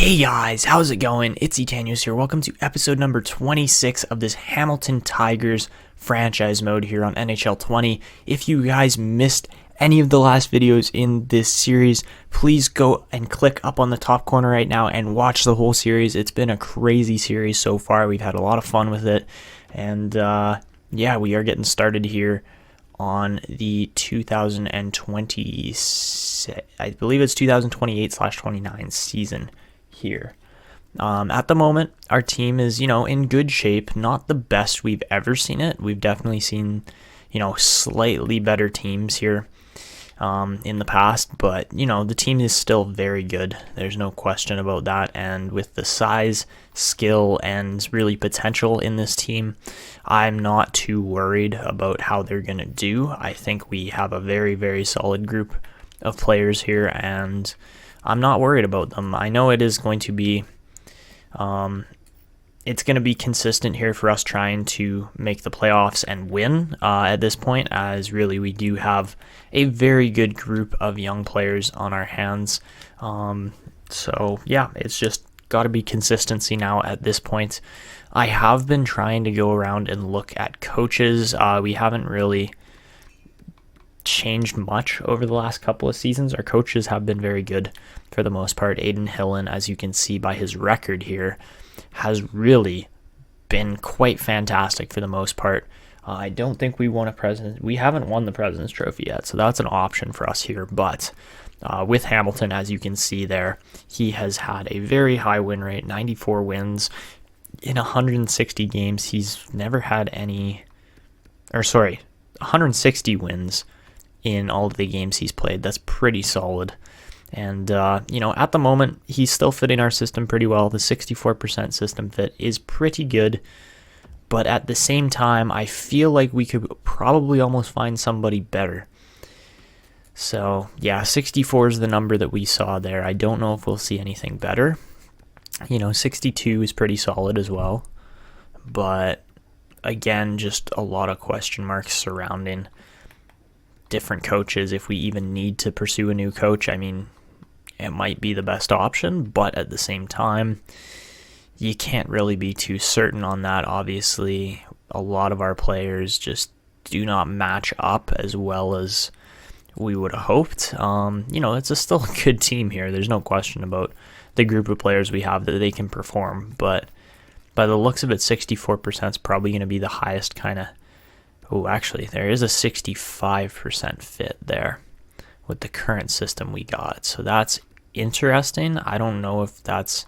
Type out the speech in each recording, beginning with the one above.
Hey guys, how's it going? It's Etanyos here. Welcome to episode number 26 of this Hamilton Tigers franchise mode here on NHL 20. If you guys missed any of the last videos in this series, please go and click up on the top corner right now and watch the whole series. It's been a crazy series so far. We've had a lot of fun with it. And yeah, we are getting started here on the 2020, I believe it's 2028/29 season here. At the moment, our team is, in good shape. Not the best we've ever seen it. We've definitely seen, slightly better teams here in the past, but, the team is still very good. There's no question about that. And with the size, skill, and really potential in this team, I'm not too worried about how they're going to do. I think we have a very, very solid group of players here, and I'm not worried about them. I know it is going to be, it's going to be consistent here for us trying to make the playoffs and win at this point, as really we do have a very good group of young players on our hands. So yeah, it's just got to be consistency now at this point. I have been trying to go around and look at coaches. We haven't really changed much over the last couple of seasons. Our coaches have been very good for the most part. Adin Hillen, as you can see by his record here, has really been quite fantastic for the most part. I don't think we haven't won the President's Trophy yet, so that's an option for us here. But with Hamilton, as you can see there, he has had a very high win rate, 94 wins in 160 games. He's never had 160 wins in all of the games he's played. That's pretty solid. And, at the moment, he's still fitting our system pretty well. The 64% system fit is pretty good. But at the same time, I feel like we could probably almost find somebody better. So, yeah, 64 is the number that we saw there. I don't know if we'll see anything better. 62 is pretty solid as well. But, again, just a lot of question marks surrounding different coaches. If we even need to pursue a new coach, I mean, it might be the best option, but at the same time, you can't really be too certain on that. Obviously, a lot of our players just do not match up as well as we would have hoped. It's still a good team here. There's no question about the group of players we have that they can perform, but by the looks of it, 64% is probably going to be the highest kind of. Oh, actually, there is a 65% fit there with the current system we got. So that's interesting. I don't know if that's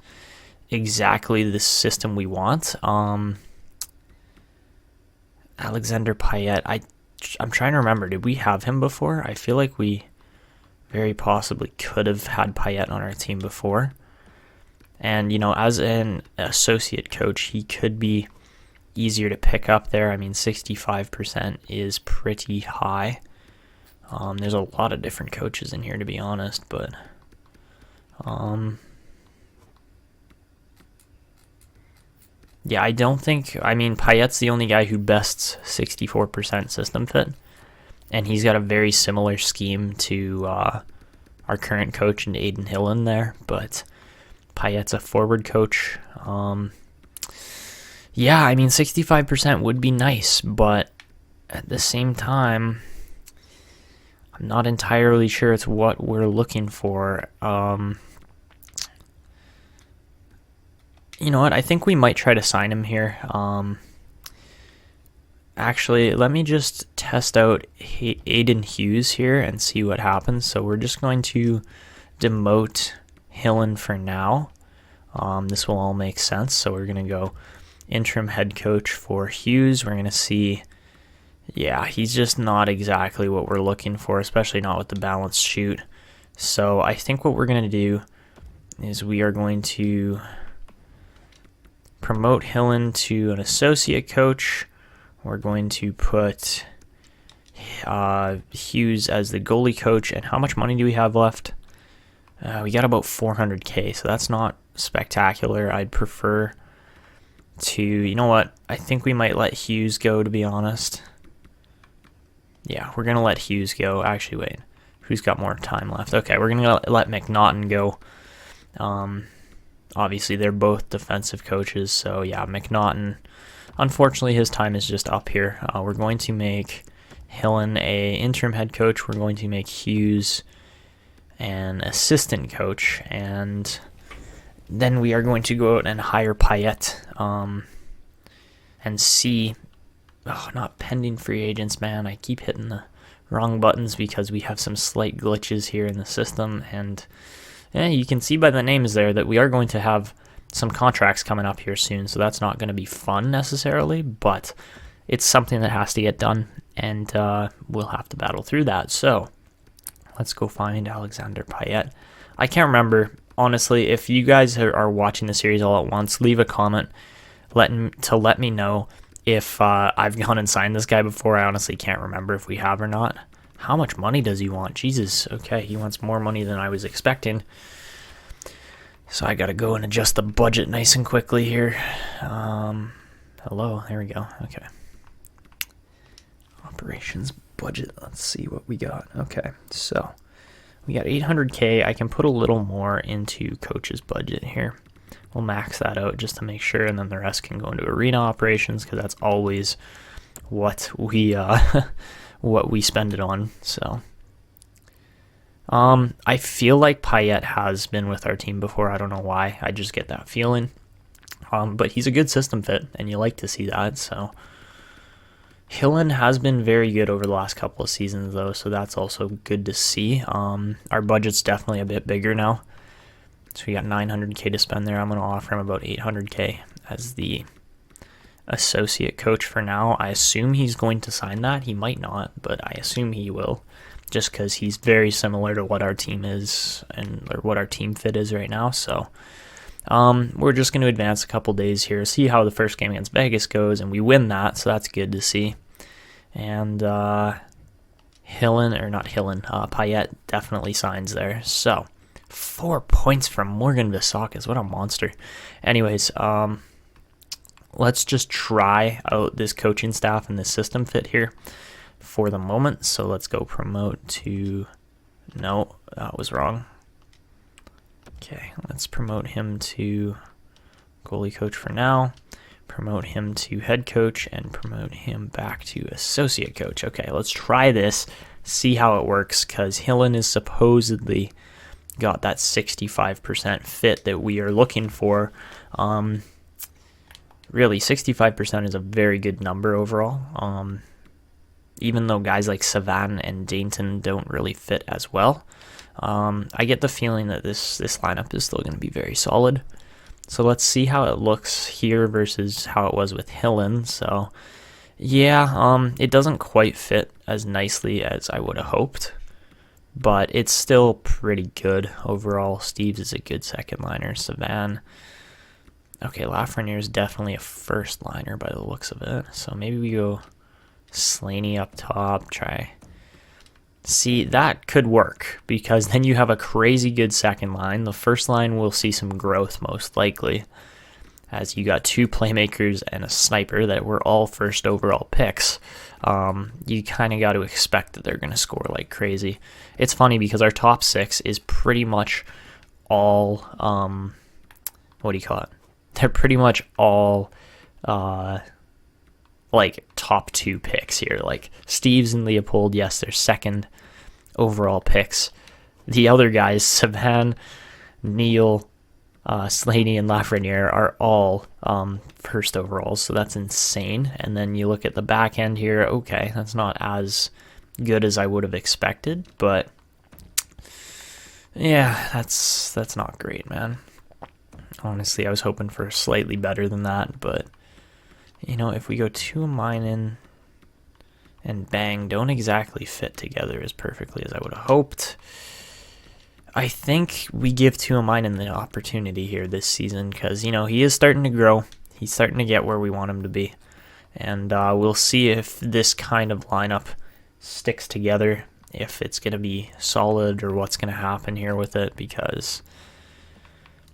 exactly the system we want. Alexander Payet, I'm trying to remember. Did we have him before? I feel like we very possibly could have had Payet on our team before. And, as an associate coach, he could be easier to pick up there. I mean, 65% is pretty high. There's a lot of different coaches in here, to be honest, but yeah, I don't think, Payet's the only guy who bests 64% system fit, and he's got a very similar scheme to our current coach and Adin Hillen there, but Payet's a forward coach. Yeah, 65% would be nice, but at the same time, I'm not entirely sure it's what we're looking for. You know what? I think we might try to sign him here. Actually, let me just test out Aiden Hughes here and see what happens. So we're just going to demote Hillen for now. This will all make sense. So we're going to go interim head coach for Hughes. We're going to see, yeah, he's just not exactly what we're looking for, especially not with the balanced shoot. So I think what we're going to do is we are going to promote Hillen to an associate coach. We're going to put Hughes as the goalie coach. And how much money do we have left? We got about 400K, so that's not spectacular. I'd prefer to, you know what, I think we might let Hughes go, to be honest. Yeah, we're going to let Hughes go. Actually, wait, who's got more time left? Okay, we're going to let McNaughton go. obviously they're both defensive coaches. So yeah, McNaughton, unfortunately his time is just up here. We're going to make Hillen a interim head coach. We're going to make Hughes an assistant coach, and then we are going to go out and hire Payet and see. Oh, not pending free agents, man. I keep hitting the wrong buttons because we have some slight glitches here in the system, and you can see by the names there that we are going to have some contracts coming up here soon, so that's not going to be fun necessarily, but it's something that has to get done, and we'll have to battle through that. So let's go find Alexander Payet. I can't remember, honestly. If you guys are watching the series all at once, leave a comment to let me know if I've gone and signed this guy before. I honestly can't remember if we have or not. How much money does he want? Jesus, okay, he wants more money than I was expecting. So I got to go and adjust the budget nice and quickly here. Hello, there we go, okay. Operations budget, let's see what we got. Okay, so we got 800K. I can put a little more into coach's budget here. We'll max that out just to make sure, and then the rest can go into arena operations because that's always what we what we spend it on. So I feel like Payet has been with our team before. I don't know why. I just get that feeling. But he's a good system fit, and you like to see that. So Hillen has been very good over the last couple of seasons, though, so that's also good to see. Our budget's definitely a bit bigger now. So we got 900K to spend there. I'm going to offer him about 800K as the associate coach for now. I assume he's going to sign that. He might not, but I assume he will, just because he's very similar to what our team is or what our team fit is right now. So we're just going to advance a couple days here, see how the first game against Vegas goes, and we win that, so that's good to see. And Payet definitely signs there. So 4 points from Morgan Visakis. What a monster. Anyways, let's just try out this coaching staff and this system fit here for the moment. So let's go promote to... No, that was wrong. Okay, let's promote him to goalie coach for now. Promote him to head coach and promote him back to associate coach. Okay, let's try this, see how it works, because Hillen is supposedly got that 65% fit that we are looking for. Really, 65% is a very good number overall. Even though guys like Savan and Dainton don't really fit as well, I get the feeling that this lineup is still going to be very solid. So let's see how it looks here versus how it was with Hillen. So yeah, it doesn't quite fit as nicely as I would have hoped, but it's still pretty good overall. Steves is a good second liner. Savan. Okay, Lafreniere is definitely a first liner by the looks of it. So maybe we go Slaney up top, try. See, that could work, because then you have a crazy good second line. The first line will see some growth most likely, as you got two playmakers and a sniper that were all first overall picks. You kind of got to expect that they're going to score like crazy. It's funny because our top six is pretty much all, what do you call it? They're pretty much all like top two picks here. Like Steves and Leopold, yes, they're second overall picks. The other guys, Savan, Neal, Slaney, and Lafreniere are all first overalls, so that's insane. And then you look at the back end here, okay, that's not as good as I would have expected, but yeah, that's not great, man. Honestly, I was hoping for slightly better than that, but you know, if we go Tuomainen and Bang, don't exactly fit together as perfectly as I would have hoped. I think we give Tuomainen the opportunity here this season because, you know, he is starting to grow. He's starting to get where we want him to be. And we'll see if this kind of lineup sticks together, if it's going to be solid or what's going to happen here with it, because,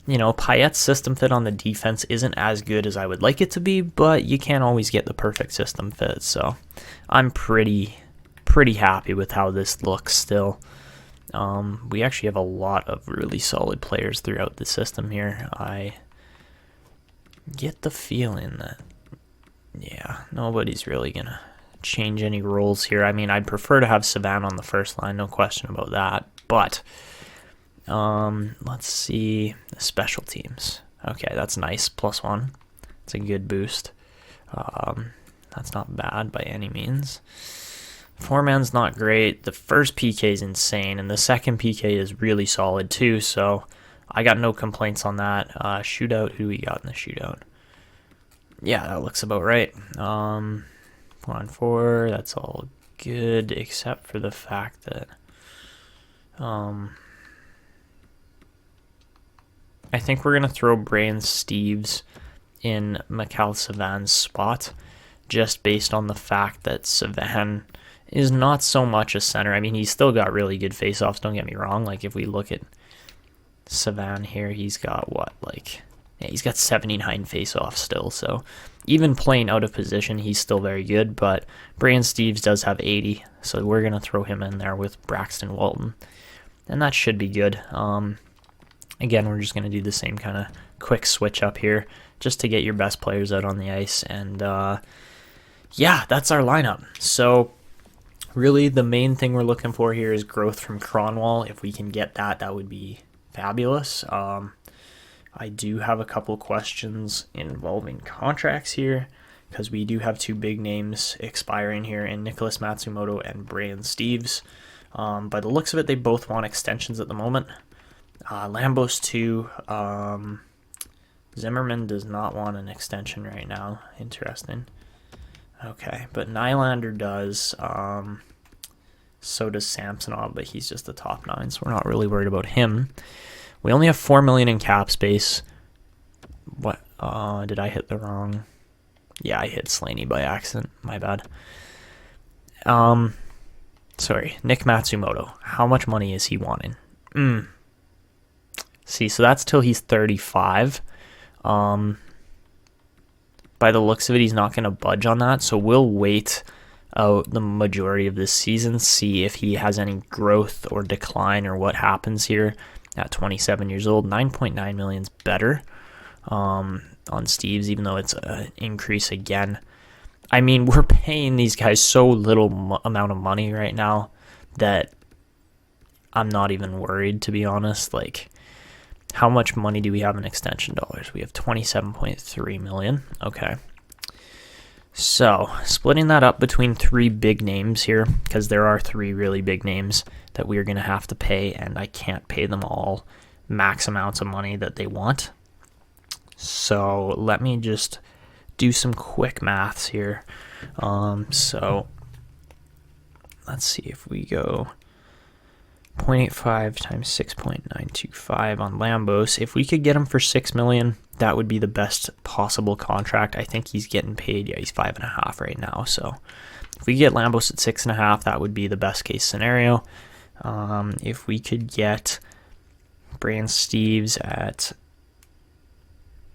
you know, Payet's system fit on the defense isn't as good as I would like it to be, but you can't always get the perfect system fit. So I'm pretty happy with how this looks still. We actually have a lot of really solid players throughout the system here. I get the feeling that, yeah, nobody's really going to change any roles here. I mean, I'd prefer to have Savannah on the first line, no question about that. But let's see the special teams. Okay, that's nice. +1. It's a good boost. That's not bad by any means. Four-man's not great. The first PK is insane, and the second PK is really solid too, so I got no complaints on that. Shootout, who we got in the shootout? Yeah, that looks about right. 4-on-4, that's all good, except for the fact that I think we're going to throw Brian Steves in Mikhail Savan's spot, just based on the fact that Savan is not so much a center. I mean, he's still got really good faceoffs, don't get me wrong. Like, if we look at Savan here, he's got he's got 79 faceoffs still, so even playing out of position, he's still very good, but Brian Steves does have 80, so we're going to throw him in there with Braxton Walton, and that should be good. Again, we're just going to do the same kind of quick switch up here, just to get your best players out on the ice, and yeah, that's our lineup. So really, the main thing we're looking for here is growth from Cronwall. If we can get that, that would be fabulous. I do have a couple questions involving contracts here, because we do have two big names expiring here in Nicholas Matsumoto and Brian Steves. By the looks of it, they both want extensions at the moment. Lambos too. Zimmerman does not want an extension right now. Interesting. Okay, but Nylander does. So does Samsonov, but he's just the top 9, so we're not really worried about him. We only have $4 million in cap space. What? Did I hit the wrong? Yeah, I hit Slaney by accident. My bad. Sorry, Nick Matsumoto. How much money is he wanting? See, so that's till he's 35. By the looks of it, he's not going to budge on that, so we'll wait out the majority of this season, see if he has any growth or decline or what happens here at 27 years old. 9.9 million is better on Steves, even though it's an increase again. I mean, we're paying these guys so little amount of money right now that I'm not even worried, to be honest. Like, how much money do we have in extension dollars? We have 27.3 million. Okay. So, splitting that up between 3 big names here, because there are 3 really big names that we're going to have to pay, and I can't pay them all max amounts of money that they want. So, let me just do some quick maths here. So, let's see if we go 0.85 times 6.925 on Lambos. If we could get him for $6 million, that would be the best possible contract. I think he's getting paid. Yeah, he's 5.5 right now. So if we get Lambos at 6.5, that would be the best case scenario. If we could get Brian Steves at,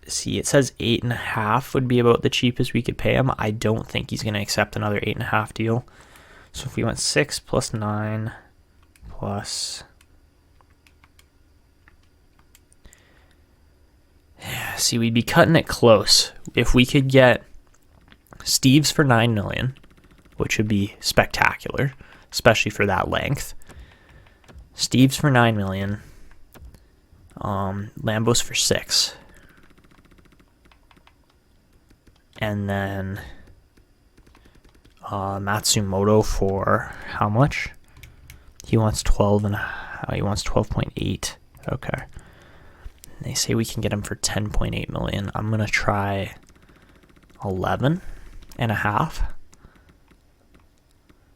see, it says 8.5 would be about the cheapest we could pay him. I don't think he's going to accept another 8.5 deal. So if we went 6 plus 9 plus, see, we'd be cutting it close. If we could get Steves for $9 million, which would be spectacular, especially for that length. Steves for $9 million. Lambos for $6 million. And then Matsumoto for how much? He wants 12 and he wants 12.8. Okay. They say we can get him for 10.8 million. I'm gonna try 11.5.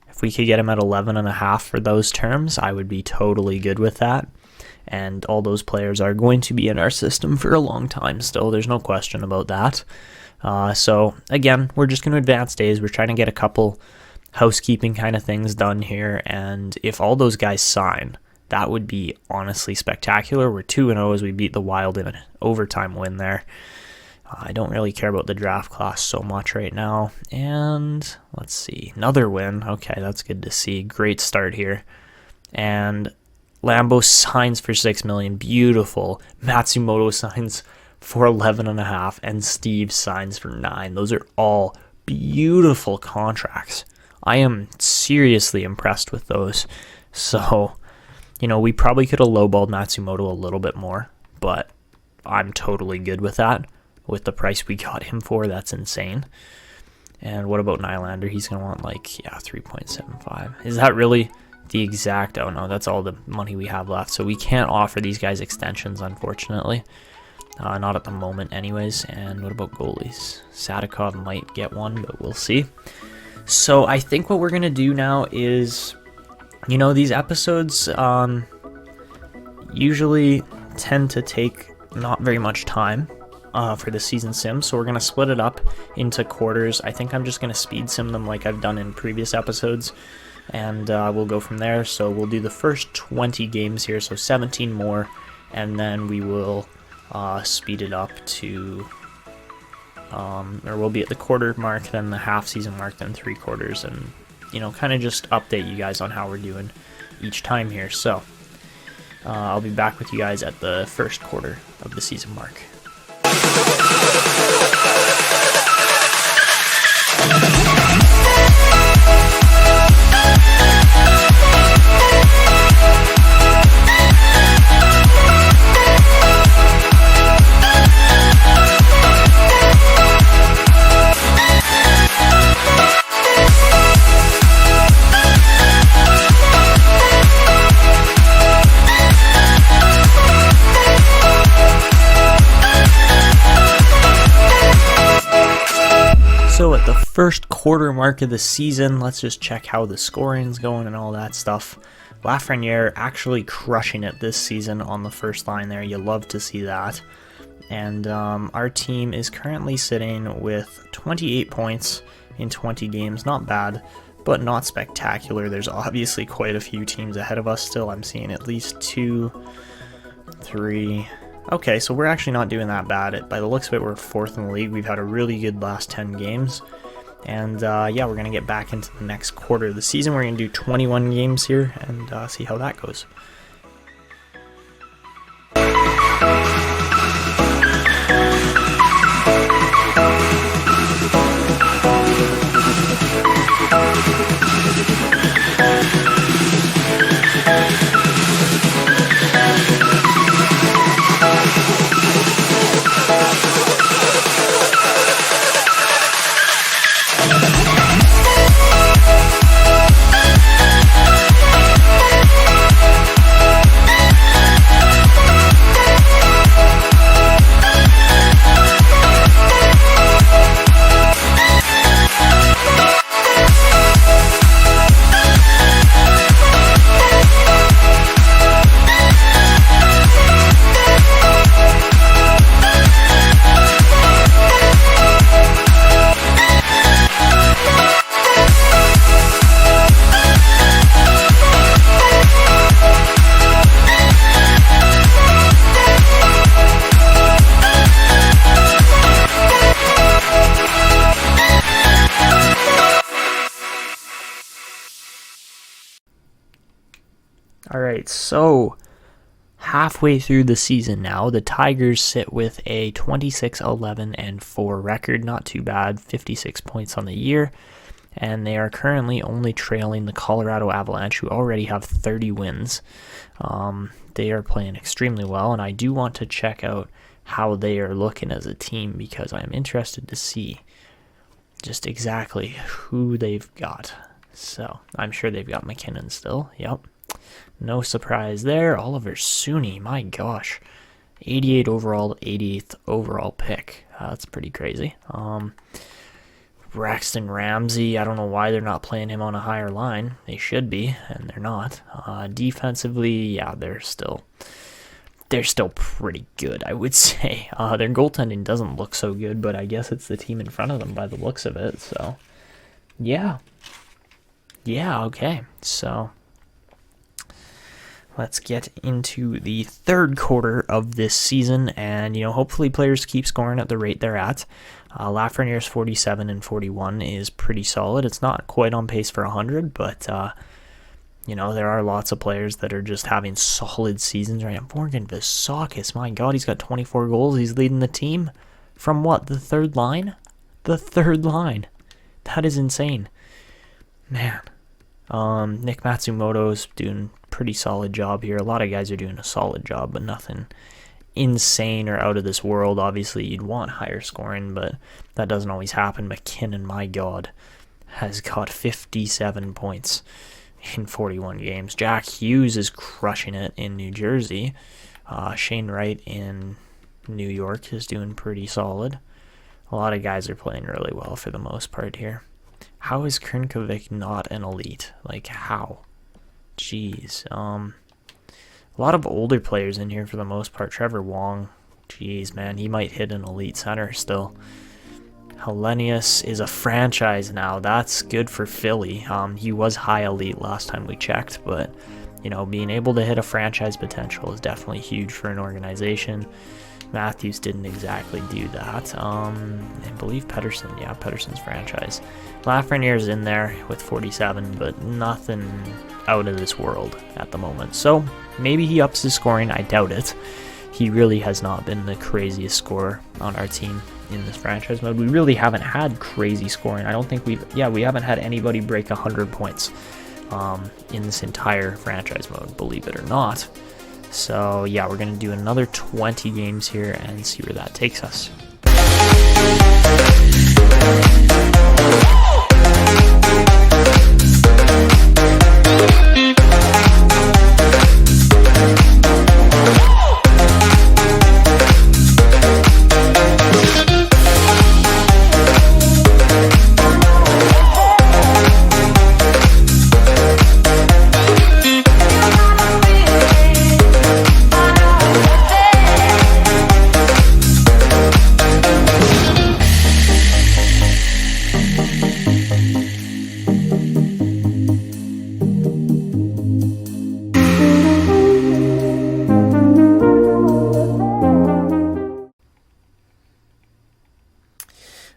If we could get him at 11.5 for those terms, I would be totally good with that. And all those players are going to be in our system for a long time still. There's no question about that. So again, we're just going to advance days. We're trying to get a couple housekeeping kind of things done here, and if all those guys sign, that would be honestly spectacular. We're 2-0 as we beat the Wild in an overtime win there. I don't really care about the draft class so much right now. And let's see, another win. Okay, that's good to see. Great start here. And Lambeau signs for $6 million. Beautiful. Matsumoto signs for 11.5, and Steve signs for 9. Those are all beautiful contracts. I am seriously impressed with those. So, we probably could have lowballed Matsumoto a little bit more, but I'm totally good with that. With the price we got him for, that's insane. And what about Nylander? He's going to want 3.75. Is that really the exact? Oh no, that's all the money we have left. So we can't offer these guys extensions, unfortunately. Not at the moment anyways. And what about goalies? Sadikov might get one, but we'll see. So I think what we're going to do now is, these episodes usually tend to take not very much time for the season sim, so we're going to split it up into quarters. I think I'm just going to speed sim them like I've done in previous episodes, and we'll go from there. So we'll do the first 20 games here, so 17 more, and then we will speed it up to, or we'll be at the quarter mark, then the half season mark, then 3 quarters, and kind of just update you guys on how we're doing each time here. So I'll be back with you guys at the first quarter of the season mark. So at the first quarter mark of the season, let's just check how the scoring's going and all that stuff. Lafreniere actually crushing it this season on the first line there. You love to see that. And our team is currently sitting with 28 points in 20 games. Not bad, but not spectacular. There's obviously quite a few teams ahead of us still. I'm seeing at least 2, 3... Okay, so we're actually not doing that bad. By the looks of it, we're 4th in the league. We've had a really good last 10 games. And yeah, we're going to get back into the next quarter of the season. We're going to do 21 games here and see how that goes. Alright, so halfway through the season now, the Tigers sit with a 26-11-4 record. Not too bad, 56 points on the year. And they are currently only trailing the Colorado Avalanche, who already have 30 wins. They are playing extremely well, and I do want to check out how they are looking as a team because I'm interested to see just exactly who they've got. So I'm sure they've got McKinnon still. Yep. No surprise there. Oliver Sooney, my gosh. 88 overall, 88th overall pick. That's pretty crazy. Braxton Ramsey, I don't know why they're not playing him on a higher line. They should be, and they're not. Defensively, yeah, they're still pretty good, I would say. Their goaltending doesn't look so good, but I guess it's the team in front of them by the looks of it. So, yeah. Yeah, okay. So let's get into the third quarter of this season, and hopefully players keep scoring at the rate they're at. Lafreniere's 47 and 41 is pretty solid. It's not quite on pace for 100, but You know, there are lots of players that are just having solid seasons right now. Morgan Visakis, my God, he's got 24 goals. He's leading the team from what, the third line? The third line. That is insane. Man. Nick Matsumoto's doing a pretty solid job here. A lot of guys are doing a solid job, but nothing insane or out of this world. Obviously, you'd want higher scoring, but that doesn't always happen. McKinnon, my God, has got 57 points in 41 games. Jack Hughes is crushing it in New Jersey. Shane Wright in New York is doing pretty solid. A lot of guys are playing really well for the most part here. How is Krnkovic not an elite? Like, how? Jeez. A lot of older players in here for the most part. Trevor Wong. Jeez, man. He might hit an elite center still. Etanyos is a franchise now. That's good for Philly. He was high elite last time we checked, but, you know, being able to hit a franchise potential is definitely huge for an organization. Matthews didn't exactly do that. I believe Pettersson. Yeah, Pettersson's franchise. Lafreniere's in there with 47, but nothing out of this world at the moment. So maybe he ups his scoring. I doubt it. He really has not been the craziest scorer on our team in this franchise mode. We really haven't had crazy scoring. I don't think we haven't had anybody break 100 points in this entire franchise mode, believe it or not. So yeah, we're going to do another 20 games here and see where that takes us.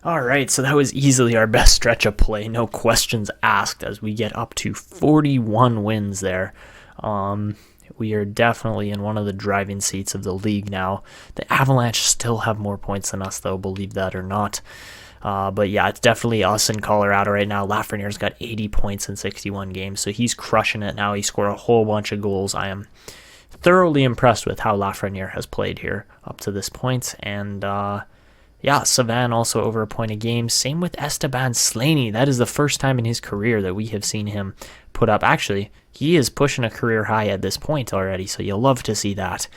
Alright, so that was easily our best stretch of play, no questions asked, as we get up to 41 wins there. We are definitely in one of the driving seats of the league now. The Avalanche still have more points than us, though, believe that or not. But yeah, it's definitely us in Colorado right now. Lafreniere's got 80 points in 61 games, so he's crushing it now. He scored a whole bunch of goals. I am thoroughly impressed with how Lafreniere has played here up to this point, and yeah, Savan also over a point a game. Same with Esteban Slaney. That is the first time in his career that we have seen him put up. Actually, he is pushing a career high at this point already, so you'll love to see that.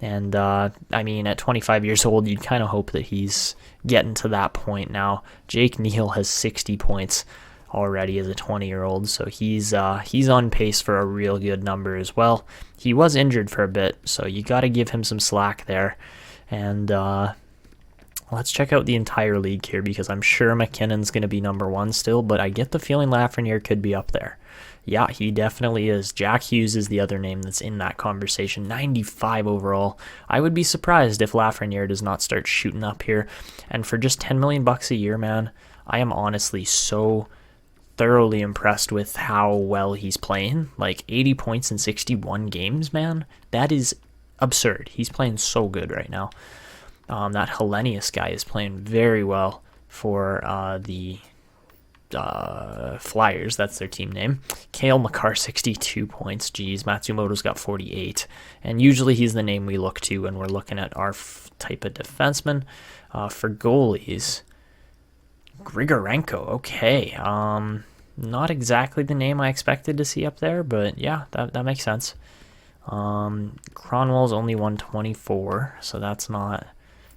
And, I mean, at 25 years old, you'd kind of hope that he's getting to that point now. Jake Neal has 60 points already as a 20-year-old, so he's on pace for a real good number as well. He was injured for a bit, so you got to give him some slack there. And, let's check out the entire league here, because I'm sure McKinnon's going to be number one still, but I get the feeling Lafreniere could be up there. Yeah, he definitely is. Jack Hughes is the other name that's in that conversation. 95 overall. I would be surprised if Lafreniere does not start shooting up here. And for just $10 million a year, man, I am honestly so thoroughly impressed with how well he's playing. Like 80 points in 61 games, man. That is absurd. He's playing so good right now. That Etanyos guy is playing very well for the Flyers. That's their team name. Cale Makar, 62 points. Geez, Matsumoto's got 48. And usually he's the name we look to when we're looking at our type of defenseman. For goalies, Grigorenko. Okay. Not exactly the name I expected to see up there, but yeah, that makes sense. Cronwall's only 124, so that's not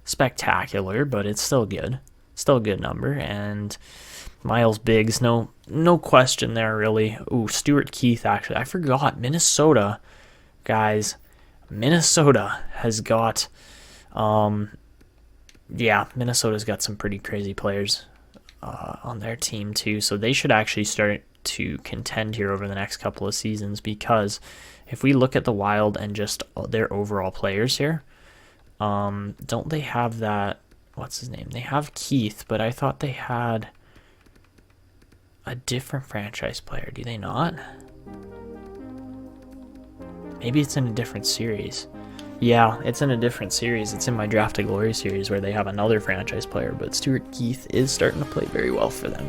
spectacular, but it's still good. Still a good number. And Miles Biggs, no question there, really. Ooh, Stuart Keith, actually. I forgot. Minnesota, guys. Minnesota has got, Minnesota's got some pretty crazy players on their team, too. So they should actually start to contend here over the next couple of seasons, because if we look at the Wild and just their overall players here, don't they have that, what's his name? They have Keith, but I thought they had a different franchise player. Do they not? maybe it's in a different series. Yeah, it's in a different series. It's in my Draft to Glory series where they have another franchise player, but Stuart Keith is starting to play very well for them.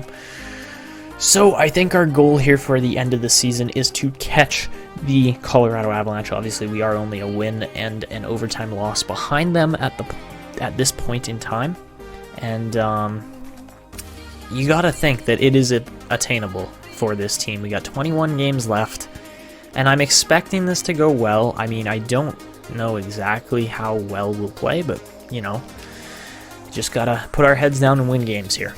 So I think our goal here for the end of the season is to catch the Colorado Avalanche. Obviously, we are only a win and an overtime loss behind them at this point in time. And you got to think that it is attainable for this team. We got 21 games left, and I'm expecting this to go well. I mean, I don't know exactly how well we'll play, but, just got to put our heads down and win games here.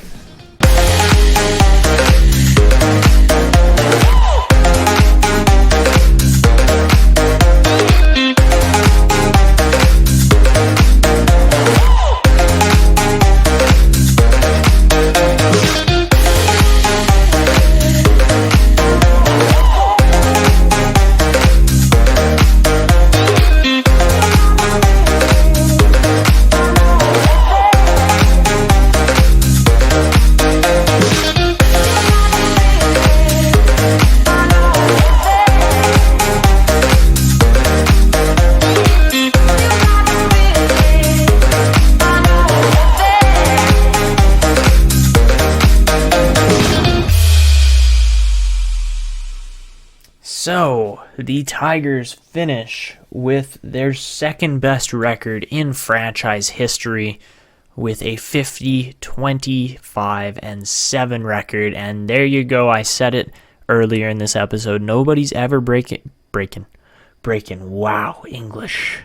So, the Tigers finish with their second best record in franchise history with a 50-25-7 record. And there you go. I said it earlier in this episode. Nobody's ever breaking. Wow, English.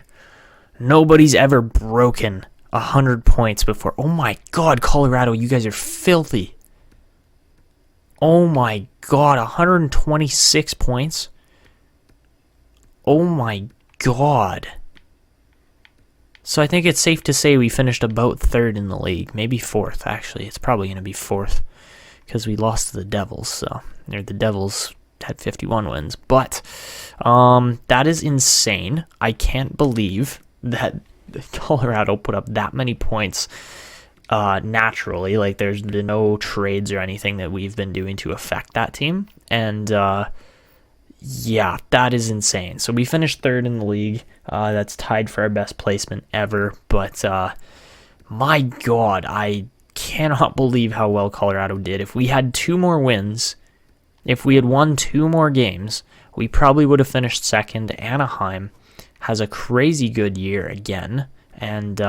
Nobody's ever broken 100 points before. Oh my God, Colorado, you guys are filthy. Oh my God, 126 points. Oh my God. So I think it's safe to say we finished about third in the league. Maybe fourth, actually. It's probably going to be fourth because we lost to the Devils. So the Devils had 51 wins. But that is insane. I can't believe that Colorado put up that many points naturally. Like, there's been no trades or anything that we've been doing to affect that team. And yeah, that is insane. So we finished third in the league. That's tied for our best placement ever. But my God, I cannot believe how well Colorado did. If we had 2 more wins, if we had won 2 more games, we probably would have finished second. Anaheim has a crazy good year again. And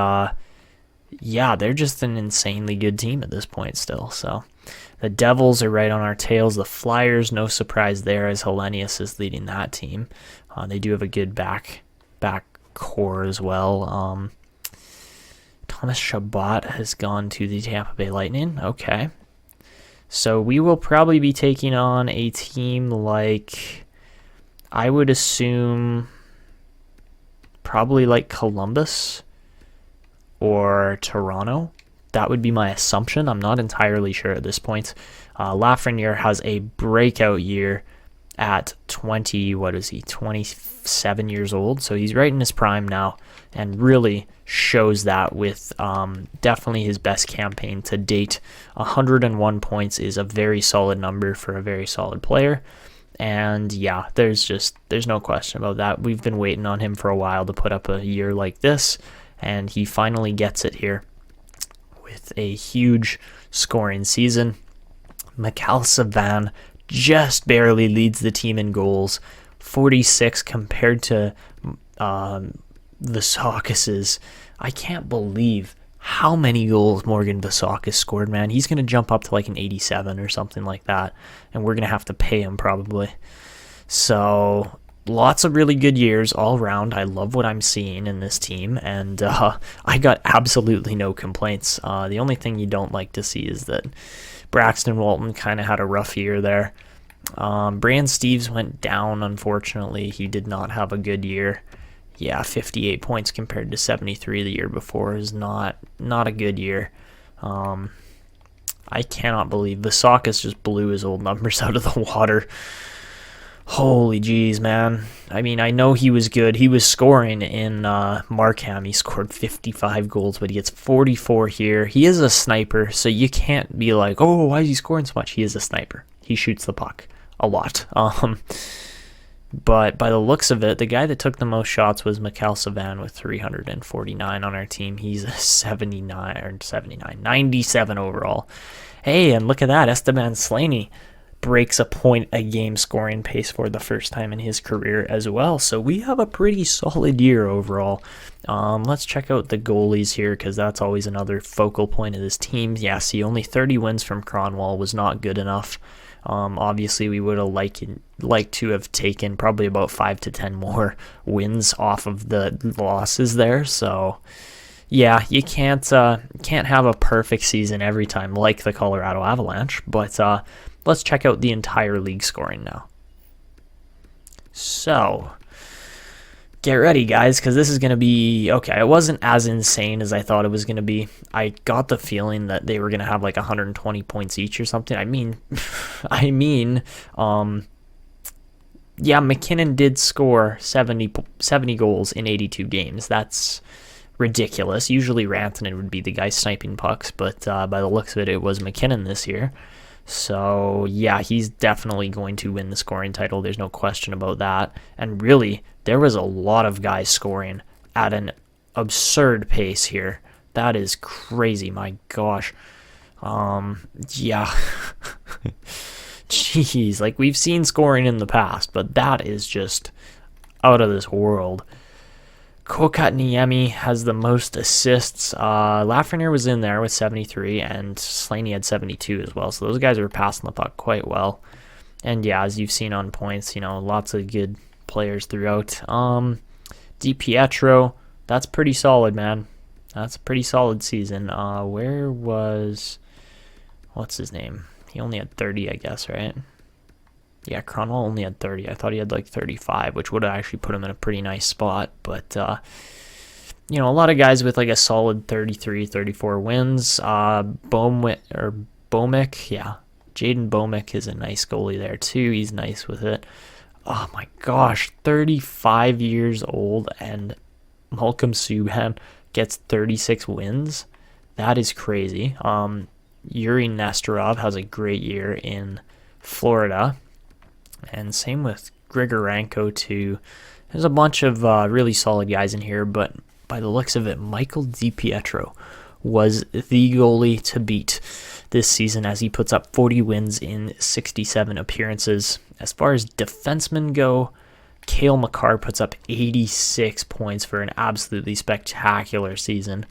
yeah, they're just an insanely good team at this point still. So the Devils are right on our tails. The Flyers, no surprise there, as Etanyos is leading that team. They do have a good back core as well. Thomas Chabot has gone to the Tampa Bay Lightning. Okay. So we will probably be taking on a team like, I would assume, probably like Columbus or Toronto. That would be my assumption. I'm not entirely sure at this point. Lafreniere has a breakout year at 27 years old. So he's right in his prime now and really shows that with definitely his best campaign to date. 101 points is a very solid number for a very solid player. And yeah, there's no question about that. We've been waiting on him for a while to put up a year like this, and he finally gets it here with a huge scoring season. Mikhail Savan just barely leads the team in goals, 46 compared to Vasakis's. I can't believe how many goals Morgan Vasakis scored, man. He's going to jump up to like an 87 or something like that, and we're going to have to pay him probably. So lots of really good years all around. I love what I'm seeing in this team, and I got absolutely no complaints. The only thing you don't like to see is that Braxton Walton kind of had a rough year there. Brand Steves went down, unfortunately. He did not have a good year. Yeah, 58 points compared to 73 the year before is not a good year. I cannot believe Vasakis just blew his old numbers out of the water. Holy jeez, man. I mean, I know he was good. He was scoring in Markham. He scored 55 goals, but he gets 44 here. He is a sniper, so you can't be like, oh, why is he scoring so much? He is a sniper. He shoots the puck a lot. But by the looks of it, the guy that took the most shots was Mikhail Savan with 349 on our team. He's a 97 overall. Hey, and look at that. Esteban Slaney breaks a point a game scoring pace for the first time in his career as well. So we have a pretty solid year overall. Let's check out the goalies here, because that's always another focal point of this team. Yeah, see, only 30 wins from Cronwall was not good enough. Obviously, we would have liked to have taken probably about 5 to 10 more wins off of the losses there. So yeah, you can't have a perfect season every time like the Colorado Avalanche. But let's check out the entire league scoring now. So get ready, guys, because this is going to be, okay, it wasn't as insane as I thought it was going to be. I got the feeling that they were going to have like 120 points each or something. I mean, yeah, McKinnon did score 70 goals in 82 games. That's ridiculous. Usually Rantanen would be the guy sniping pucks, but by the looks of it, it was McKinnon this year. So yeah, he's definitely going to win the scoring title. There's no question about that. And really, there was a lot of guys scoring at an absurd pace here. That is crazy. My gosh. Yeah. Jeez, like we've seen scoring in the past, but that is just out of this world. Kotkaniemi has the most assists. Lafreniere was in there with 73, and Slaney had 72 as well. So those guys were passing the puck quite well. And yeah, as you've seen on points, lots of good players throughout. DiPietro, that's pretty solid, man. That's a pretty solid season. What's his name? He only had 30, I guess, right? Yeah, Cronwall only had 30. I thought he had like 35, which would have actually put him in a pretty nice spot. But, a lot of guys with like a solid 33, 34 wins. Bomick, yeah. Jaden Bomick is a nice goalie there too. He's nice with it. Oh my gosh, 35 years old, and Malcolm Subban gets 36 wins. That is crazy. Yuri Nesterov has a great year in Florida. And same with Grigorenko too. There's a bunch of really solid guys in here, but by the looks of it, Michael DiPietro was the goalie to beat this season, as he puts up 40 wins in 67 appearances. As far as defensemen go, Cale Makar puts up 86 points for an absolutely spectacular season.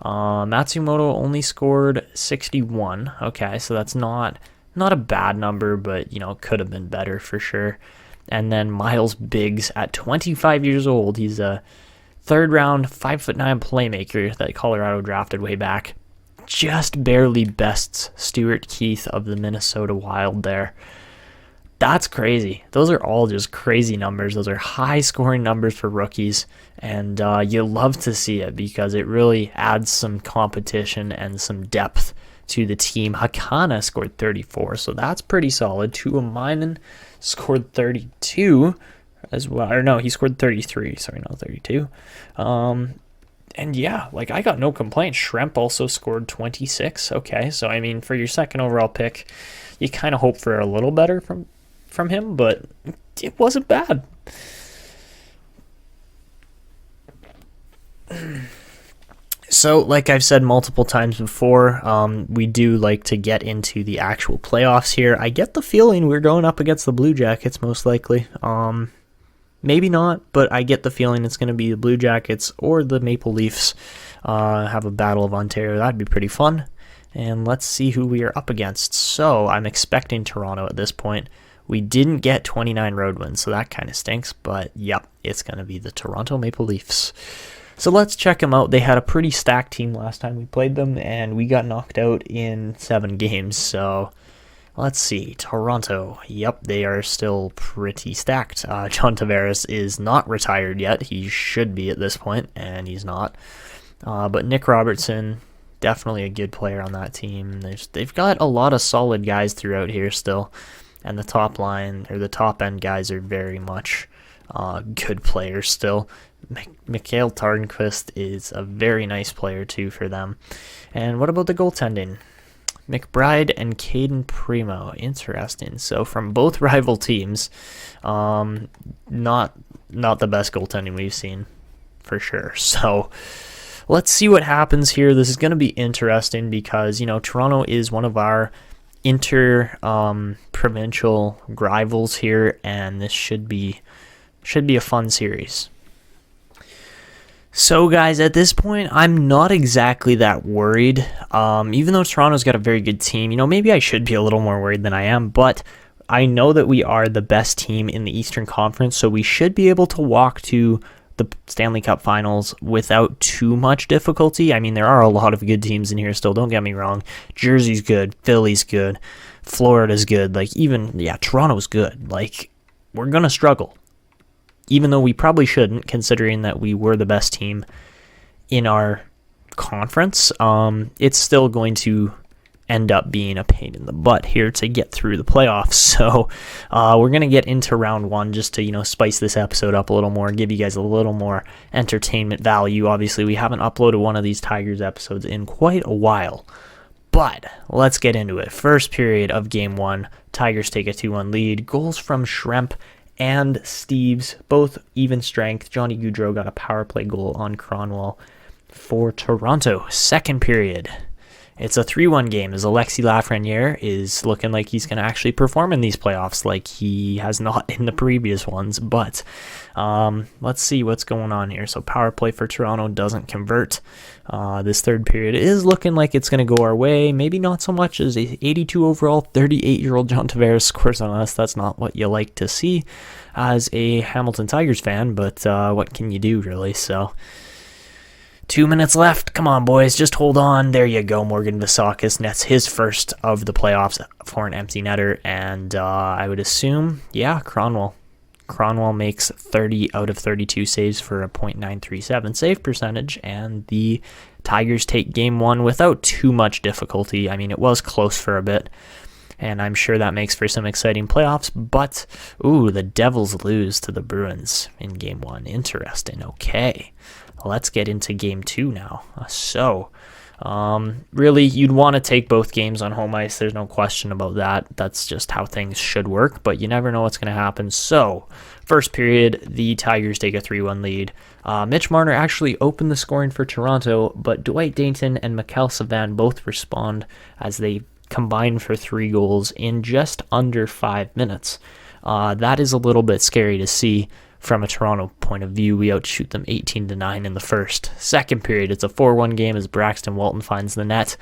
Matsumoto only scored 61. Okay, so that's not a bad number, but could have been better for sure. And then Miles Biggs at 25 years old, he's a third round 5'9" playmaker that Colorado drafted way back. Just barely bests Stuart Keith of the Minnesota Wild there. That's crazy. Those are all just crazy numbers. Those are high scoring numbers for rookies, and you love to see it because it really adds some competition and some depth to the team. Hakana scored 34, so that's pretty solid. Tuomainen scored 32 as well. Or no, he scored 33. Sorry, not 32. And yeah, like I got no complaints. Schremp also scored 26. Okay, so I mean, for your second overall pick, you kind of hope for a little better from him, but it wasn't bad. So, like I've said multiple times before, we do like to get into the actual playoffs here. I get the feeling we're going up against the Blue Jackets, most likely. Maybe not, but I get the feeling it's going to be the Blue Jackets or the Maple Leafs have a Battle of Ontario. That'd be pretty fun. And let's see who we are up against. So, I'm expecting Toronto at this point. We didn't get 29 road wins, so that kind of stinks. But, yep, it's going to be the Toronto Maple Leafs. So let's check them out. They had a pretty stacked team last time we played them, and we got knocked out in 7 games. So let's see. Toronto. Yep, they are still pretty stacked. John Tavares is not retired yet. He should be at this point, and he's not. But Nick Robertson, definitely a good player on that team. They've got a lot of solid guys throughout here still, and the top line, or the top end guys, are very much good players still. Mikhail Tarnquist is a very nice player too for them. And what about the goaltending? McBride and Caden Primo. Interesting. So from both rival teams, not the best goaltending we've seen for sure. So let's see what happens here. This is going to be interesting because, Toronto is one of our provincial rivals here, and this should be a fun series. So guys, at this point, I'm not exactly that worried. Even though Toronto's got a very good team, maybe I should be a little more worried than I am, but I know that we are the best team in the Eastern Conference, so we should be able to walk to the Stanley Cup Finals without too much difficulty. I mean, there are a lot of good teams in here still, don't get me wrong. Jersey's good, Philly's good, Florida's good, Toronto's good. We're going to struggle, even though we probably shouldn't, considering that we were the best team in our conference. It's still going to end up being a pain in the butt here to get through the playoffs. So we're going to get into round one just to, spice this episode up a little more, give you guys a little more entertainment value. Obviously, we haven't uploaded one of these Tigers episodes in quite a while, but let's get into it. First period of game one, Tigers take a 2-1 lead. Goals from Schremp and Steves, both even strength. Johnny Gaudreau got a power play goal on Cronwall for Toronto. Second period, it's a 3-1 game as Alexis Lafreniere is looking like he's going to actually perform in these playoffs like he has not in the previous ones. But let's see what's going on here. So power play for Toronto doesn't convert. This third period is looking like it's going to go our way. Maybe not so much as a 82 overall, 38-year-old John Tavares scores on us. That's not what you like to see as a Hamilton Tigers fan, but what can you do, really? So 2 minutes left. Come on, boys. Just hold on. There you go. Morgan Vasakis nets his first of the playoffs for an empty netter. And I would assume, Cronwall. Cronwall makes 30 out of 32 saves for a .937 save percentage. And the Tigers take game one without too much difficulty. I mean, it was close for a bit, and I'm sure that makes for some exciting playoffs. But, the Devils lose to the Bruins in game one. Interesting. Okay. Let's get into game two now. Really, you'd want to take both games on home ice. There's no question about that. That's just how things should work, but you never know what's going to happen. So, first period, the Tigers take a 3-1 lead. Mitch Marner actually opened the scoring for Toronto, but Dwight Dainton and Mikhail Savan both respond as they combine for 3 goals in just under 5 minutes. That is a little bit scary to see. From a Toronto point of view, we outshoot them 18-9 in the first. Second period, it's a 4-1 game as Braxton Walton finds the net.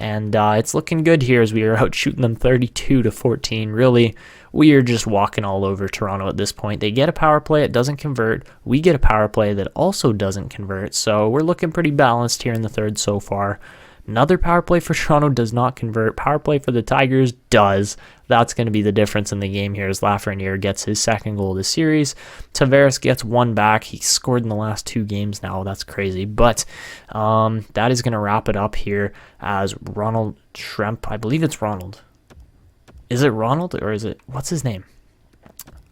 And it's looking good here as we are outshooting them 32-14. Really, we are just walking all over Toronto at this point. They get a power play, it doesn't convert. We get a power play that also doesn't convert. So we're looking pretty balanced here in the third so far. Another power play for Toronto does not convert. Power play for the Tigers does. That's going to be the difference in the game here as Lafreniere gets his second goal of the series. Tavares gets one back. He scored in the last 2 games now. That's crazy. But that is going to wrap it up here as Ronald Schremp. I believe it's Ronald. Is it Ronald or is it, what's his name?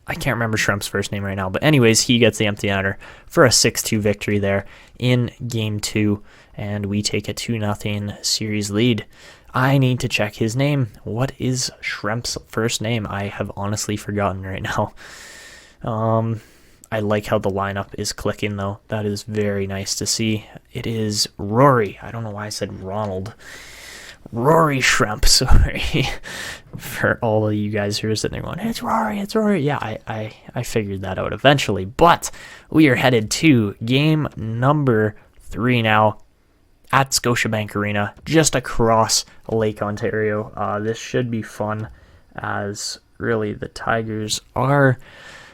I can't remember Schremp's first name right now. But anyways, he gets the empty netter for a 6-2 victory there in game 2. And we take a 2-0 series lead. I need to check his name. What is Schremp's first name? I have honestly forgotten right now. I like how the lineup is clicking, though. That is very nice to see. It is Rory. I don't know why I said Ronald. Rory Schremp, sorry. For all of you guys who are sitting there going, it's Rory, it's Rory. Yeah, I figured that out eventually. But we are headed to game number 3 now. At Scotiabank Arena, just across Lake Ontario. This should be fun as really the Tigers are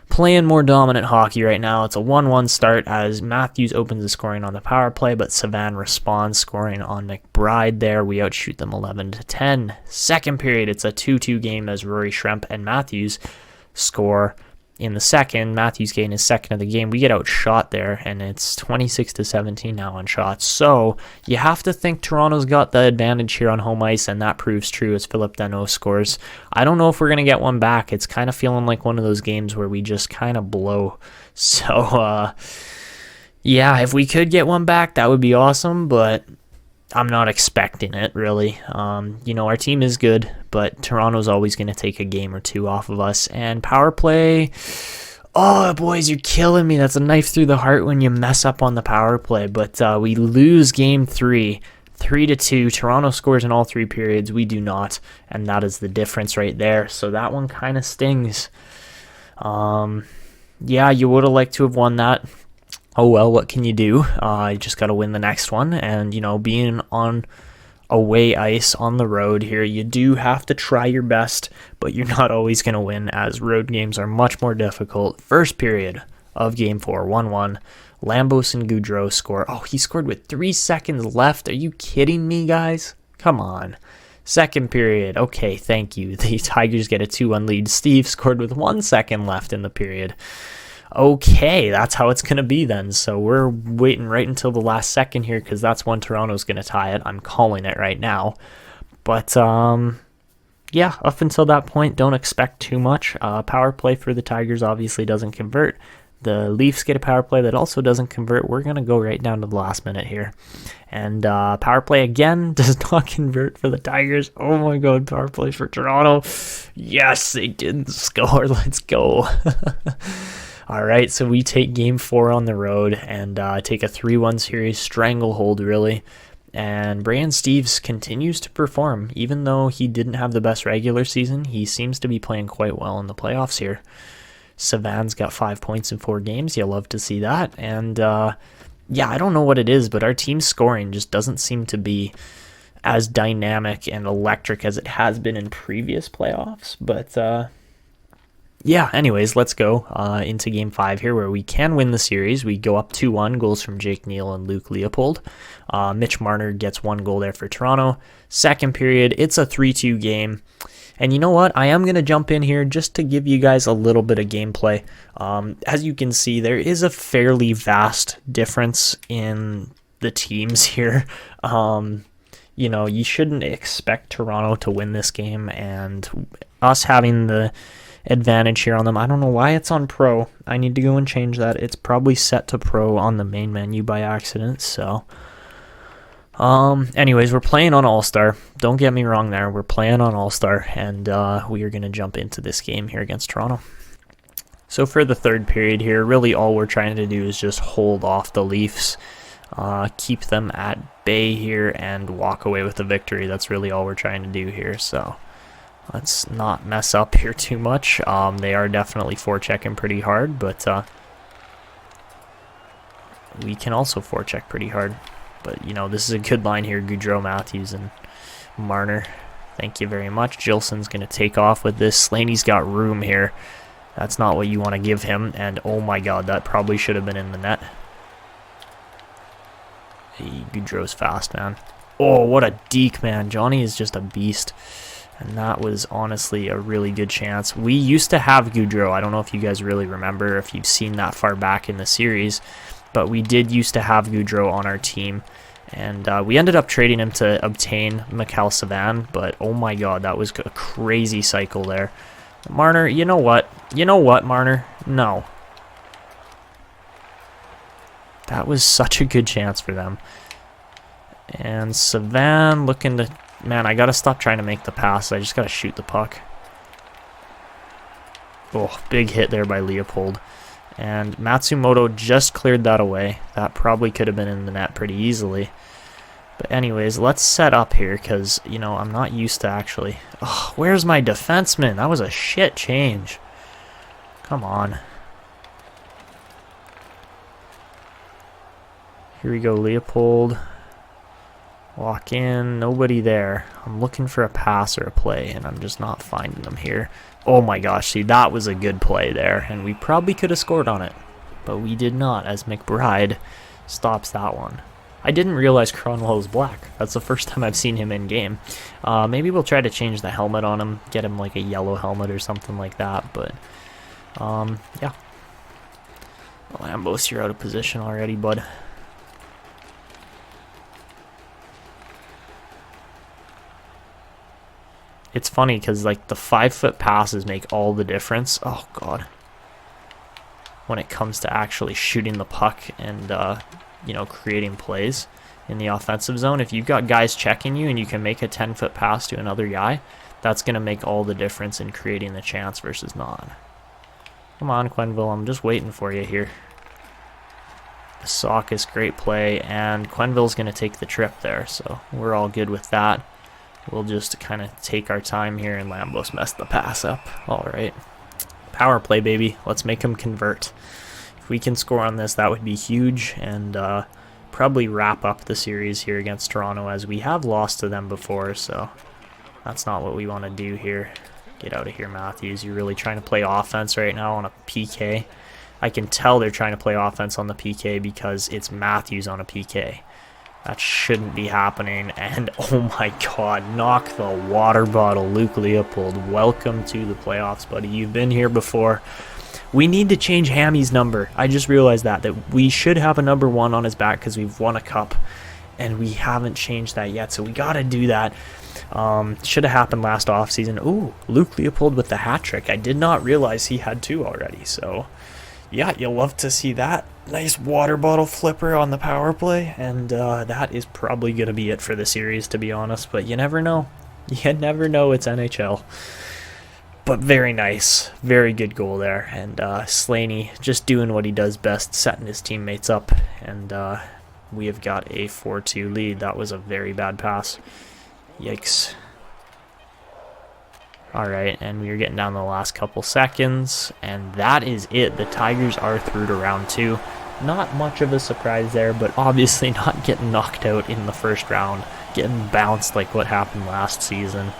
playing more dominant hockey right now. It's a 1-1 start as Matthews opens the scoring on the power play, but Savan responds, scoring on McBride there. We outshoot them 11-10. Second period, it's a 2-2 game as Rory Schremp and Matthews score in the second. Matthews getting his second of the game. We get outshot there, and it's 26-17 now on shots. So you have to think Toronto's got the advantage here on home ice, and that proves true as Philip Danault scores. I don't know if we're going to get one back. It's kind of feeling like one of those games where we just kind of blow. So, yeah, if we could get one back, that would be awesome, but I'm not expecting it, really. You know, our team is good, but Toronto's always going to take a game or two off of us. And power play, oh, boys, you're killing me. That's a knife through the heart when you mess up on the power play. But we lose game 3, 3-2. Toronto scores in all 3 periods. We do not, and that is the difference right there. So that one kind of stings. Yeah, you would have liked to have won that. Oh well, what can you do? You just got to win the next one. And, you know, being on away ice on the road here, you do have to try your best, but you're not always going to win, as road games are much more difficult. First period of game 4, 1-1. Lambos and Gaudreau score. Oh, he scored with 3 seconds left. Are you kidding me, guys? Come on. Second period. Okay, thank you. The Tigers get a 2-1 lead. Steve scored with 1 second left in the period. Okay, that's how it's going to be then. So we're waiting right until the last second here, because that's when Toronto's going to tie it. I'm calling it right now. But, yeah, up until that point, don't expect too much. Power play for the Tigers obviously doesn't convert. The Leafs get a power play that also doesn't convert. We're going to go right down to the last minute here. And power play again does not convert for the Tigers. Oh my god, power play for Toronto. Yes, they didn't score. Let's go. All right, so we take game 4 on the road and take a 3-1 series stranglehold, really. And Brand Steves continues to perform. Even though he didn't have the best regular season, he seems to be playing quite well in the playoffs here. Savan's got 5 points in 4 games. You love to see that. And, yeah, I don't know what it is, but our team's scoring just doesn't seem to be as dynamic and electric as it has been in previous playoffs. But, yeah, anyways, let's go into Game 5 here, where we can win the series. We go up 2-1, goals from Jake Neal and Luke Leopold. Mitch Marner gets 1 goal there for Toronto. Second period, it's a 3-2 game. And you know what? I am going to jump in here just to give you guys a little bit of gameplay. As you can see, there is a fairly vast difference in the teams here. You know, you shouldn't expect Toronto to win this game, and us having the advantage here on them. I don't know why it's on pro. I need to go and change that. It's probably set to pro on the main menu by accident. So anyways, we're playing on All-Star. Don't get me wrong there. We're playing on All-Star, and we are going to jump into this game here against Toronto. So for the third period here, really all we're trying to do is just hold off the Leafs, keep them at bay here, and walk away with the victory. That's really all we're trying to do here. So let's not mess up here too much. They are definitely forechecking pretty hard, but we can also forecheck pretty hard. But, you know, this is a good line here. Gaudreau, Matthews, and Marner. Thank you very much. Gilson's going to take off with this. Slaney's got room here. That's not what you want to give him. And, oh my god, that probably should have been in the net. Hey, Gaudreau's fast, man. Oh, what a deke, man. Johnny is just a beast. And that was honestly a really good chance. We used to have Gaudreau. I don't know if you guys really remember, if you've seen that far back in the series. But we did used to have Gaudreau on our team. And we ended up trading him to obtain Mikhail Savan. But oh my god, that was a crazy cycle there. Marner, you know what? You know what, Marner? No. That was such a good chance for them. And Savan looking to... Man, I gotta stop trying to make the pass. I just gotta shoot the puck. Oh, big hit there by Leopold. And Matsumoto just cleared that away. That probably could have been in the net pretty easily. But anyways, let's set up here, because, you know, I'm not used to actually... Oh, where's my defenseman? That was a shit change. Come on. Here we go, Leopold. Walk in, nobody there. I'm looking for a pass or a play, and I'm just not finding them here. Oh my gosh, see, that was a good play there, and we probably could have scored on it. But we did not, as McBride stops that one. I didn't realize Cronwell is black. That's the first time I've seen him in game. Maybe we'll try to change the helmet on him, get him like a yellow helmet or something like that, but yeah. Lambos, you're out of position already, bud. It's funny because like the 5-foot passes make all the difference. Oh god. When it comes to actually shooting the puck and you know, creating plays, in the offensive zone. If you've got guys checking you and you can make a 10-foot pass to another guy, that's going to make all the difference in creating the chance versus not. Come on, Quenneville, I'm just waiting for you here. Sakis, great play, and Quenneville's going to take the trip there, so we're all good with that. We'll just kind of take our time here, and Lambos messed the pass up. All right. Power play, baby. Let's make them convert. If we can score on this, that would be huge, and probably wrap up the series here against Toronto, as we have lost to them before, so that's not what we want to do here. Get out of here, Matthews. You're really trying to play offense right now on a PK. I can tell they're trying to play offense on the PK because it's Matthews on a PK. That shouldn't be happening. And oh my god, knock the water bottle, Luke Leopold. Welcome to the playoffs, buddy. You've been here before. We need to change Hammy's number. I just realized that we should have a number 1 on his back because we've won a cup. And we haven't changed that yet, so we got to do that. Should have happened last offseason. Ooh, Luke Leopold with the hat trick. I did not realize he had 2 already, so yeah, you'll love to see that. Nice water bottle flipper on the power play, and that is probably going to be it for the series, to be honest, but you never know. You never know, it's NHL. But very nice, very good goal there, and Slaney just doing what he does best, setting his teammates up, and we have got a 4-2 lead. That was a very bad pass. Yikes. Alright, and we are getting down to the last couple seconds, and that is it. The Tigers are through to round 2. Not much of a surprise there, but obviously not getting knocked out in the first round, getting bounced like what happened last season.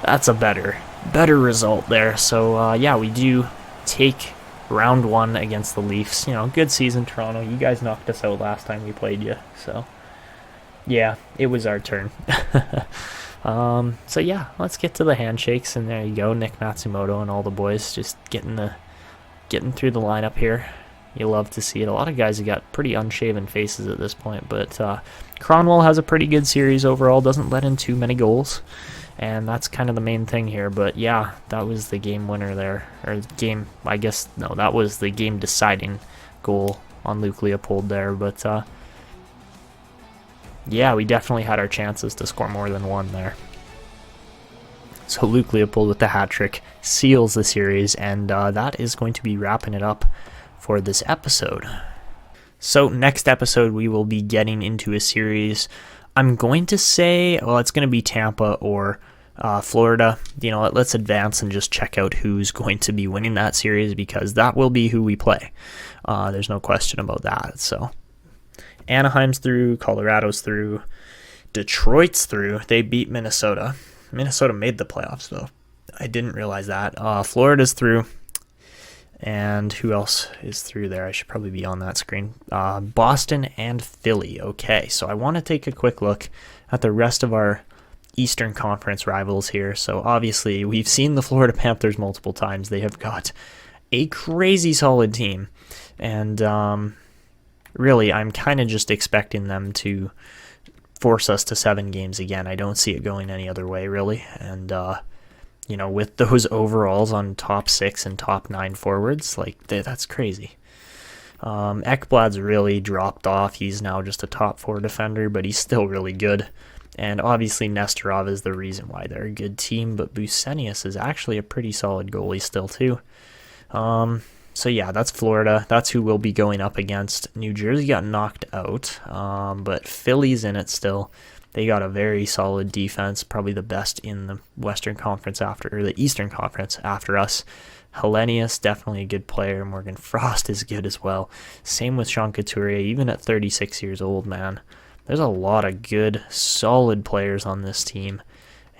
That's a better result there. So, yeah, we do take round 1 against the Leafs. You know, good season, Toronto. You guys knocked us out last time we played you, so yeah, it was our turn. So yeah, let's get to the handshakes, and there you go, Nick Matsumoto and all the boys just getting through the lineup here. You love to see it. A lot of guys have got pretty unshaven faces at this point, but Cronwell has a pretty good series overall, doesn't let in too many goals, and that's kind of the main thing here. But yeah, that was the game winner there, or game, I guess, no, that was the game deciding goal on Luke Leopold there, but yeah, we definitely had our chances to score more than 1 there. So Luke Leopold with the hat trick seals the series, and that is going to be wrapping it up for this episode. So next episode we will be getting into a series. I'm going to say, well, it's going to be Tampa or Florida. You know, let's advance and just check out who's going to be winning that series, because that will be who we play. There's no question about that. So Anaheim's through, Colorado's through, Detroit's through. They beat Minnesota. Minnesota made the playoffs, though. I didn't realize that. Florida's through. And who else is through there? I should probably be on that screen. Boston and Philly. Okay, so I want to take a quick look at the rest of our Eastern Conference rivals here. So obviously, we've seen the Florida Panthers multiple times. They have got a crazy solid team. And really, I'm kind of just expecting them to force us to 7 games again. I don't see it going any other way, really. And, you know, with those overalls on top 6 and top 9 forwards, like, that's crazy. Ekblad's really dropped off. He's now just a top 4 defender, but he's still really good. And obviously Nestorov is the reason why they're a good team, but Bucenius is actually a pretty solid goalie still, too. So yeah, that's Florida. That's who we'll be going up against. New Jersey got knocked out, but Philly's in it still. They got a very solid defense, probably the best in the Western Conference or the Eastern Conference after us. Helenius, definitely a good player. Morgan Frost is good as well. Same with Sean Couturier, even at 36 years old, man. There's a lot of good, solid players on this team,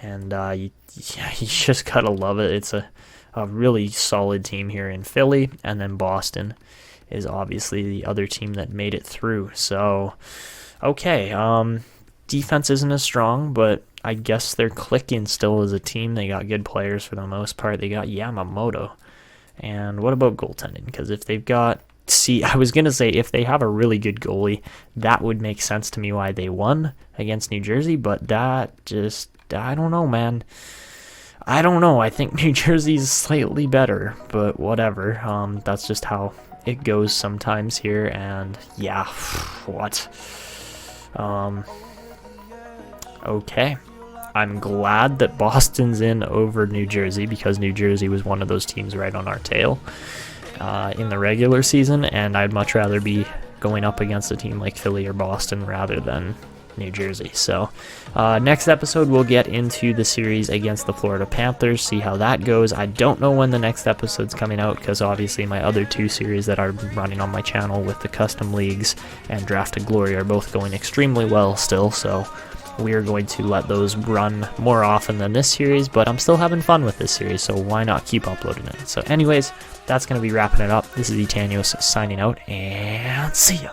and you just gotta love it. It's a really solid team here in Philly, and then Boston is obviously the other team that made it through. So, okay, defense isn't as strong, but I guess they're clicking still as a team. They got good players for the most part. They got Yamamoto. And what about goaltending? Because if they've got, I was going to say if they have a really good goalie, that would make sense to me why they won against New Jersey, but that just, I don't know, man. I don't know. I think New Jersey's slightly better, but whatever. That's just how it goes sometimes here. And yeah, what? Okay. I'm glad that Boston's in over New Jersey, because New Jersey was one of those teams right on our tail in the regular season, and I'd much rather be going up against a team like Philly or Boston rather than New Jersey. So next episode we'll get into the series against the Florida Panthers, see how that goes. I don't know when the next episode's coming out, because obviously my other two series that are running on my channel with the custom leagues and Draft to Glory are both going extremely well still, so we are going to let those run more often than this series, but I'm still having fun with this series, so why not keep uploading it? So anyways, that's going to be wrapping it up. This is Etanyos signing out, and see ya.